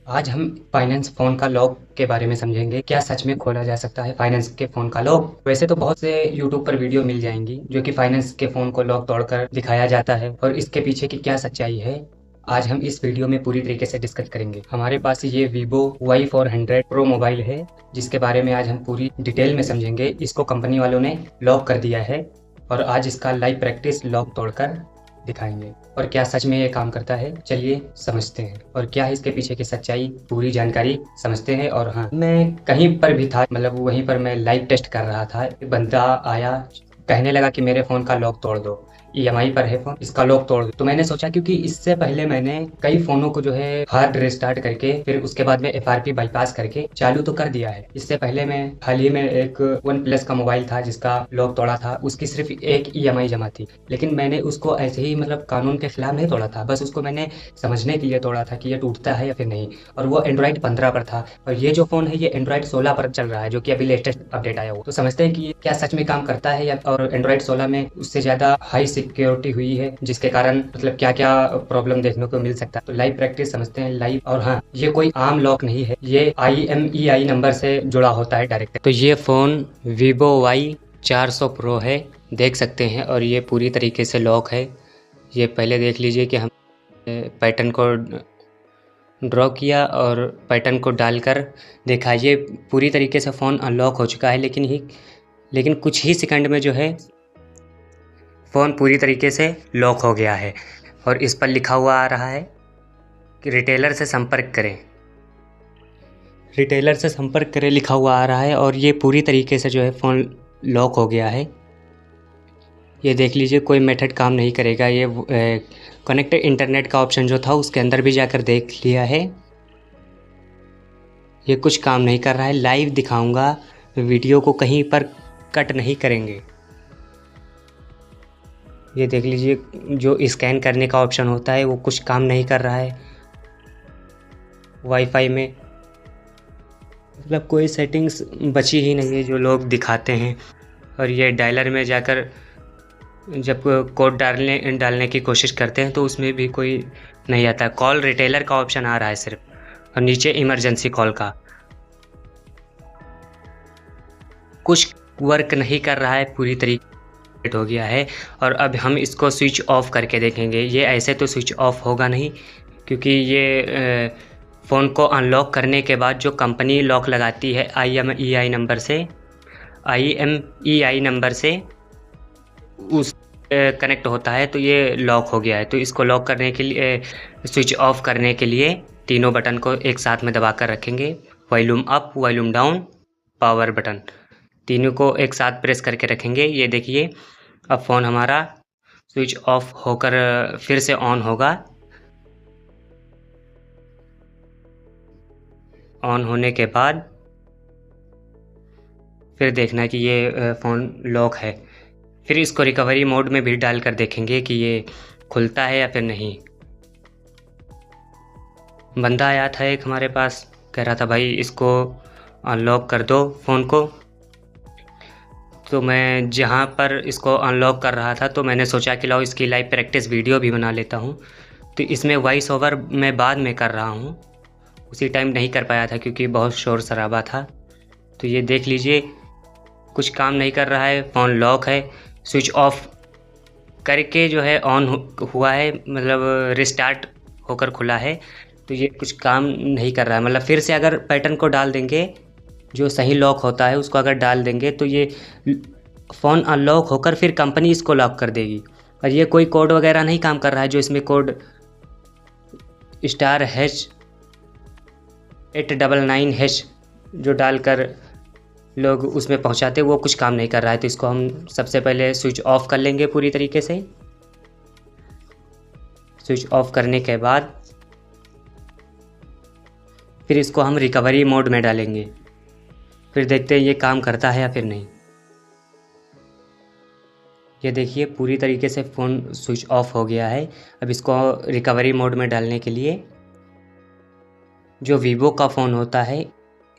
आज हम finance phone का लॉक के बारे में समझेंगे। क्या सच में खोला जा सकता है फाइनेंस के फ़ोन का लॉक? वैसे तो बहुत से यूट्यूब पर वीडियो मिल जाएंगी जो कि फाइनेंस के फ़ोन को लॉक तोड़कर दिखाया जाता है और इसके पीछे की क्या सच्चाई है, आज हम इस वीडियो में पूरी तरीके से डिस्कस करेंगे। हमारे पास ये वीवो Y400 प्रो मोबाइल है जिसके बारे में आज हम पूरी डिटेल में समझेंगे। इसको कंपनी वालों ने लॉक कर दिया है और आज इसका लाइव प्रैक्टिस लॉक तोड़कर दिखाएंगे। और क्या सच में ये काम करता है, चलिए समझते हैं। और क्या है इसके पीछे की सच्चाई, पूरी जानकारी समझते हैं। और हाँ, मैं कहीं पर भी था, मतलब वहीं पर मैं लाइव टेस्ट कर रहा था। बंदा आया, कहने लगा कि मेरे फ़ोन का लॉक तोड़ दो, EMI पर है फ़ोन, इसका लॉक तोड़ दो। तो मैंने सोचा, क्योंकि इससे पहले मैंने कई फ़ोनों को जो है हार्ड रिस्टार्ट करके फिर उसके बाद में FRP बाईपास करके चालू तो कर दिया है। इससे पहले मैं हाल ही में एक वन प्लस का मोबाइल था जिसका लॉक तोड़ा था, उसकी सिर्फ एक EMI जमा थी, लेकिन मैंने उसको ऐसे ही मतलब कानून के खिलाफ नहीं तोड़ा था, बस उसको मैंने समझने के लिए तोड़ा था कि ये टूटता है या फिर नहीं। और वो एंड्रॉइड 15 पर था और ये जो फ़ोन है ये एंड्रॉइड 16 पर चल रहा है, जो कि अभी लेटेस्ट अपडेट आया हुआ। तो समझते हैं कि ये क्या सच में काम करता है या और एंड्रॉइड 16 में उससे ज़्यादा हाई सिक्योरिटी हुई है, जिसके कारण मतलब क्या क्या प्रॉब्लम देखने को मिल सकता है। तो लाइव प्रैक्टिस समझते हैं लाइव। और हाँ, ये कोई आम लॉक नहीं है, ये IMEI नंबर से जुड़ा होता है डायरेक्ट। तो ये फ़ोन वीवो Y400 प्रो है, देख सकते हैं। और ये पूरी तरीके से लॉक है। ये पहले देख लीजिए कि हम पैटर्न को ड्रॉ किया और पैटर्न को डालकर देखा, ये पूरी तरीके से फ़ोन अनलॉक हो चुका है। लेकिन कुछ ही सेकंड में जो है फ़ोन पूरी तरीके से लॉक हो गया है। और इस पर लिखा हुआ आ रहा है कि रिटेलर से संपर्क करें, रिटेलर से संपर्क करें लिखा हुआ आ रहा है। और ये पूरी तरीके से जो है फ़ोन लॉक हो गया है। ये देख लीजिए, कोई मेथड काम नहीं करेगा। ये कनेक्ट इंटरनेट का ऑप्शन जो था उसके अंदर भी जाकर देख लिया है, ये कुछ काम नहीं कर रहा है। लाइव दिखाऊंगा, वीडियो को कहीं पर कट नहीं करेंगे। ये देख लीजिए, जो स्कैन करने का ऑप्शन होता है वो कुछ काम नहीं कर रहा है वाईफाई में। मतलब कोई सेटिंग्स बची ही नहीं है जो लोग दिखाते हैं। और ये डायलर में जाकर जब कोड डालने की कोशिश करते हैं तो उसमें भी कोई नहीं आता। कॉल रिटेलर का ऑप्शन आ रहा है सिर्फ, और नीचे इमरजेंसी कॉल का। कुछ वर्क नहीं कर रहा है, पूरी तरीके हो गया है। और अब हम इसको स्विच ऑफ करके देखेंगे। ये ऐसे तो स्विच ऑफ होगा नहीं, क्योंकि ये फ़ोन को अनलॉक करने के बाद जो कंपनी लॉक लगाती है IMEI नंबर से उस कनेक्ट होता है, तो ये लॉक हो गया है। तो इसको लॉक करने के लिए, स्विच ऑफ करने के लिए तीनों बटन को एक साथ में दबा कर रखेंगे। Volume up, volume down, power button, तीनों को एक साथ प्रेस करके रखेंगे। ये देखिए, अब फ़ोन हमारा स्विच ऑफ होकर फिर से ऑन होगा। ऑन होने के बाद फिर देखना कि ये फ़ोन लॉक है। फिर इसको रिकवरी मोड में भी डाल कर देखेंगे कि ये खुलता है या फिर नहीं। बंदा आया था एक हमारे पास, कह रहा था भाई इसको अनलॉक कर दो फ़ोन को। तो मैं जहाँ पर इसको अनलॉक कर रहा था तो मैंने सोचा कि लाओ इसकी लाइव प्रैक्टिस वीडियो भी बना लेता हूँ। तो इसमें वॉइस ओवर मैं बाद में कर रहा हूँ, उसी टाइम नहीं कर पाया था क्योंकि बहुत शोर शराबा था। तो ये देख लीजिए, कुछ काम नहीं कर रहा है, फ़ोन लॉक है। स्विच ऑफ करके जो है ऑन हुआ है, मतलब रिस्टार्ट होकर खुला है। तो ये कुछ काम नहीं कर रहा है। मतलब फिर से अगर पैटर्न को डाल देंगे, जो सही लॉक होता है उसको अगर डाल देंगे, तो ये फ़ोन अनलॉक होकर फिर कंपनी इसको लॉक कर देगी। और ये कोई कोड वगैरह नहीं काम कर रहा है, जो इसमें कोड *H899# जो डालकर लोग उसमें पहुंचाते, वो कुछ काम नहीं कर रहा है। तो इसको हम सबसे पहले स्विच ऑफ कर लेंगे पूरी तरीके से। स्विच ऑफ करने के बाद फिर इसको हम रिकवरी मोड में डालेंगे, फिर देखते हैं ये काम करता है या फिर नहीं। ये देखिए, पूरी तरीके से फ़ोन स्विच ऑफ हो गया है। अब इसको रिकवरी मोड में डालने के लिए, जो वीवो का फ़ोन होता है,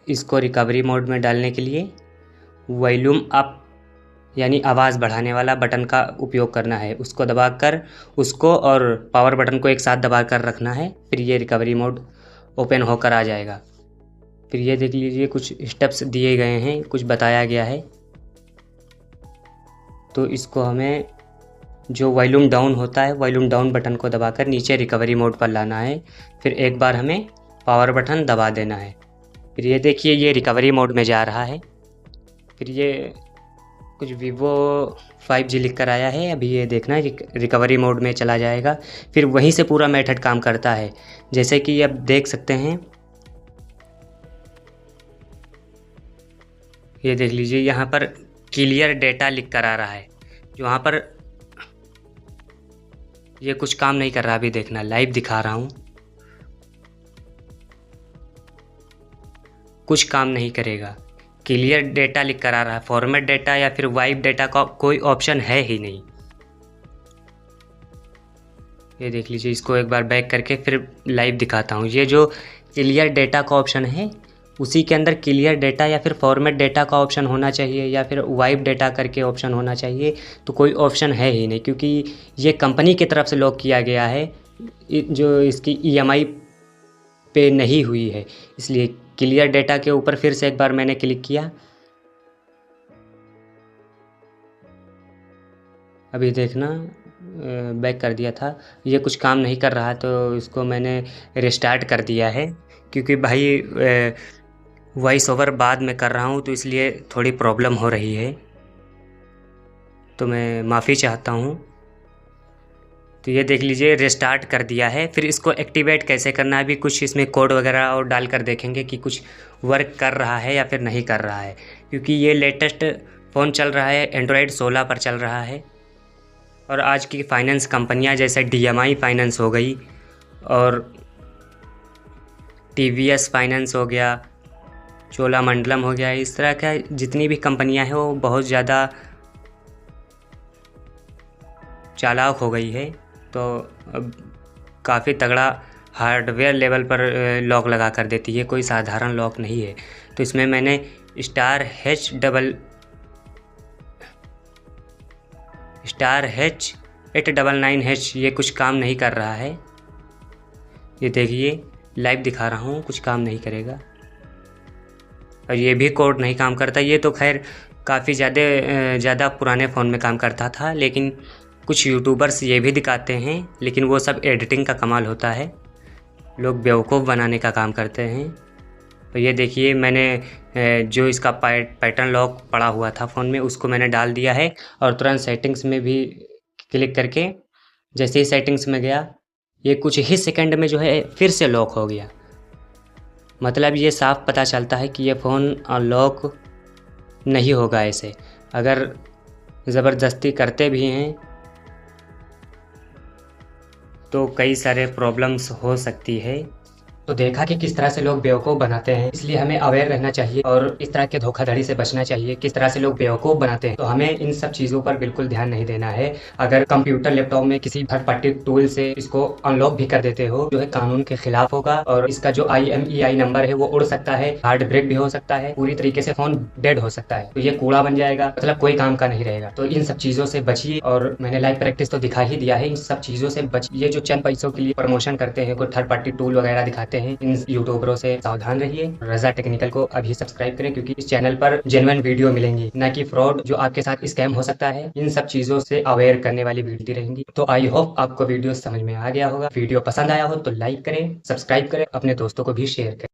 इसको रिकवरी मोड में डालने के लिए वॉल्यूम अप यानी आवाज़ बढ़ाने वाला बटन का उपयोग करना है। उसको दबाकर, उसको और पावर बटन को एक साथ दबा कर रखना है, फिर ये रिकवरी मोड ओपन होकर आ जाएगा। फिर ये देख लीजिए कुछ स्टेप्स दिए गए हैं, कुछ बताया गया है। तो इसको हमें जो वॉल्यूम डाउन होता है, वॉल्यूम डाउन बटन को दबाकर नीचे रिकवरी मोड पर लाना है। फिर एक बार हमें पावर बटन दबा देना है। फिर ये देखिए ये रिकवरी मोड में जा रहा है। फिर ये कुछ वीवो 5G लिख कर आया है, अभी ये देखना रिकवरी मोड में चला जाएगा। फिर वहीं से पूरा मेथड काम करता है, जैसे कि आप देख सकते हैं। ये देख लीजिए यहाँ पर क्लियर डेटा लिख कर आ रहा है। यहाँ पर ये कुछ काम नहीं कर रहा, अभी देखना लाइव दिखा रहा हूँ, कुछ काम नहीं करेगा। क्लियर डेटा लिख कर आ रहा है, फॉर्मेट डेटा या फिर वाइप डेटा का कोई ऑप्शन है ही नहीं। ये देख लीजिए, इसको एक बार बैक करके फिर लाइव दिखाता हूँ। ये जो क्लियर डेटा का ऑप्शन है उसी के अंदर क्लियर डेटा या फिर फॉर्मेट डेटा का ऑप्शन होना चाहिए या फिर वाइप डेटा करके ऑप्शन होना चाहिए। तो कोई ऑप्शन है ही नहीं, क्योंकि ये कंपनी की तरफ से लॉक किया गया है, जो इसकी EMI पे नहीं हुई है। इसलिए क्लियर डेटा के ऊपर फिर से एक बार मैंने क्लिक किया। अभी देखना बैक कर दिया था, ये कुछ काम नहीं कर रहा, तो इसको मैंने रिस्टार्ट कर दिया है। क्योंकि भाई वॉइस ओवर बाद में कर रहा हूँ, तो इसलिए थोड़ी प्रॉब्लम हो रही है, तो मैं माफ़ी चाहता हूँ। तो ये देख लीजिए रिस्टार्ट कर दिया है। फिर इसको एक्टिवेट कैसे करना है, अभी कुछ इसमें कोड वगैरह और डाल कर देखेंगे कि कुछ वर्क कर रहा है या फिर नहीं कर रहा है। क्योंकि ये लेटेस्ट फ़ोन चल रहा है, एंड्रॉयड 16 पर चल रहा है। और आज की फाइनेंस कंपनियां जैसे DMI फाइनेंस हो गई और TVS फाइनेंस हो गया, चोलामंडलम हो गया, इस तरह का जितनी भी कंपनियां हैं वो बहुत ज़्यादा चालाक हो गई है। तो अब काफ़ी तगड़ा हार्डवेयर लेवल पर लॉक लगा कर देती है, कोई साधारण लॉक नहीं है। तो इसमें मैंने *H899H ये कुछ काम नहीं कर रहा है। ये देखिए लाइव दिखा रहा हूँ, कुछ काम नहीं करेगा। और ये भी कोड नहीं काम करता। ये तो खैर काफ़ी ज़्यादा पुराने फ़ोन में काम करता था, लेकिन कुछ यूट्यूबर्स ये भी दिखाते हैं, लेकिन वो सब एडिटिंग का कमाल होता है, लोग बेवकूफ़ बनाने का काम करते हैं। तो ये देखिए मैंने जो इसका पैटर्न लॉक पड़ा हुआ था फ़ोन में उसको मैंने डाल दिया है। और तुरंत सेटिंग्स में भी क्लिक करके जैसे ही सेटिंग्स में गया, ये कुछ ही सेकंड में जो है फिर से लॉक हो गया। मतलब ये साफ पता चलता है कि ये फ़ोन लॉक नहीं होगा ऐसे। अगर ज़बरदस्ती करते भी हैं तो कई सारे प्रॉब्लम्स हो सकती है। तो देखा कि किस तरह से लोग बेवकूफ़ बनाते हैं, इसलिए हमें अवेयर रहना चाहिए और इस तरह के धोखाधड़ी से बचना चाहिए। किस तरह से लोग बेवकूफ़ बनाते हैं, तो हमें इन सब चीज़ों पर बिल्कुल ध्यान नहीं देना है। अगर कंप्यूटर लैपटॉप में किसी थर्ड पार्टी टूल से इसको अनलॉक भी कर देते हो, जो है कानून के खिलाफ होगा और इसका जो IMEI नंबर है वो उड़ सकता है, हार्ड ब्रेक भी हो सकता है, पूरी तरीके से फ़ोन डेड हो सकता है। तो ये कूड़ा बन जाएगा, मतलब कोई काम का नहीं रहेगा। तो इन सब चीज़ों से बचिए। और मैंने लाइव प्रैक्टिस तो दिखा ही दिया है, इन सब चीज़ों से बचिए। ये जो चंद पैसों के लिए प्रमोशन करते हैं, कोई थर्ड पार्टी टूल वगैरह दिखाते हैं, इन यूट्यूबरों से सावधान रहिए। रजा टेक्निकल को अभी सब्सक्राइब करें, क्योंकि इस चैनल पर जेन्युइन वीडियो मिलेंगी, न कि फ्रॉड जो आपके साथ स्कैम हो सकता है। इन सब चीजों से अवेयर करने वाली वीडियो रहेंगी। तो आई होप आपको वीडियो समझ में आ गया होगा। वीडियो पसंद आया हो तो लाइक करें, सब्सक्राइब करें, अपने दोस्तों को भी शेयर करें।